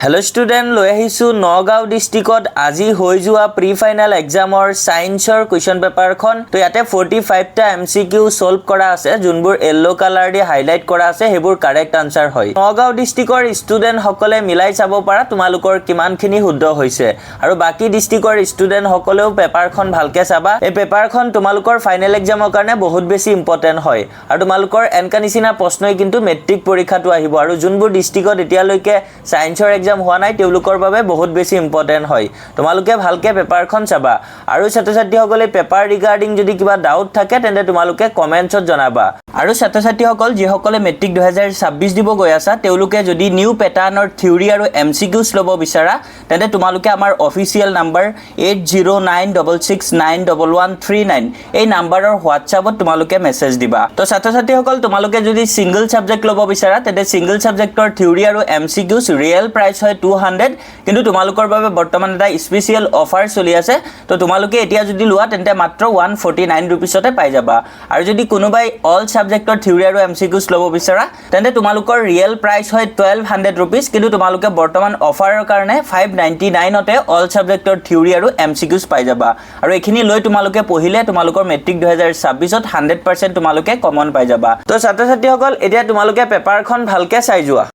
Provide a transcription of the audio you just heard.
Hello student, লৈ আহিছো নগাঁও ডিস্ট্ৰিক্টত আজি হৈ যোৱা প্ৰি ফাইনাল এক্সামৰ সায়েন্সৰ কোৱেশ্চন পেপাৰখন তো ইয়াতে 45 টা এমসিকিউ সলভ কৰা আছে যোনবোৰ yellow কালাৰ দি হাইলাইট কৰা আছে হেবোৰ কাৰেক্ট আনসাৰ হয় নগাঁও ডিস্ট্ৰিক্টৰ ষ্টুডেন্ট সকলে মিলাই চাব পাৰা তোমালোকৰ কিমানখিনি শুদ্ধ হৈছে আৰু বাকি ডিস্ট্ৰিক্টৰ ষ্টুডেন্ট সকলেও পেপাৰখন ভালকে চাবা এই পেপাৰখন তোমালোকৰ ফাইনাল এক্সামৰ কাৰণে বহুত বেছি ইম্পৰ্টেন্ট হয় আৰু তোমালোকৰ এনকা নিচিনা প্ৰশ্নই কিন্তু মেট্ৰিক পৰীক্ষাটো আহিব আৰু যোনবোৰ ডিস্ট্ৰিক্টত এতিয়ালৈকে সায়েন্সৰ হোৱা নাই তেওঁলোকৰ বাবে বহুত বেছি ইম্পৰ্টেন্ট হয় তোমালোকে ভালকে পেপাৰখন চাবা আৰু ছাত্ৰ-ছাত্ৰীসকলে পেপাৰ ৰিগাৰ্ডিং যদি কিবা ডাউট থাকে তেন্তে তোমালোকে কমেন্টছত জনাবা আৰু ছাত্ৰ-ছাত্ৰীসকল যিসকলে মেট্ৰিক 2026 দিব গৈ আছে তেওঁলোকে যদি নিউ প্যাটাৰ্নৰ থিওৰি আৰু এমসিকিউজ লব বিচাৰা তেন্তে তোমালোকে আমাৰ অফিচিয়েল নম্বৰ 8096691139 এই নম্বৰৰ হোৱাটছআপত তোমালোকে মেছেজ দিবা তো ছাত্ৰ-ছাত্ৰীসকল তোমালোকে যদি সিঙ্গল সাবজেক্ট লব বিচাৰা তেন্তে সিঙ্গল সাবজেক্টৰ থিওৰি আৰু এমসিকিউজ ৰিয়েল প্ৰাইস 200 কিন্তু তোমালোকৰ বাবে বৰ্তমান এটা স্পেশাল অফাৰ চলি আছে তো তোমালোকে এতিয়া যদি লোৱা তেন্তে মাত্ৰ 149 रुपीसতে পাই যাবা আৰু যদি কোনোবাই অল সাবজেক্টৰ থিওৰি আৰু এমসিকিউজ লব বিচাৰা তেন্তে তোমালোকৰ ৰিয়েল প্ৰাইস হয় 1200 रुपीस কিন্তু তোমালোকে বৰ্তমান অফাৰৰ কাৰণে 599 তে অল সাবজেক্টৰ থিওৰি আৰু এমসিকিউজ পাই যাবা আৰু এখিনি লৈ তোমালোকে পঢ়িলে তোমালোকৰ মেট্ৰিক 2026 ত 100% তোমালোকে কমন পাই যাবা তো ছাত্ৰ-ছাত্ৰীসকল এতিয়া তোমালোকে পেপাৰখন ভালকে চাই যোৱা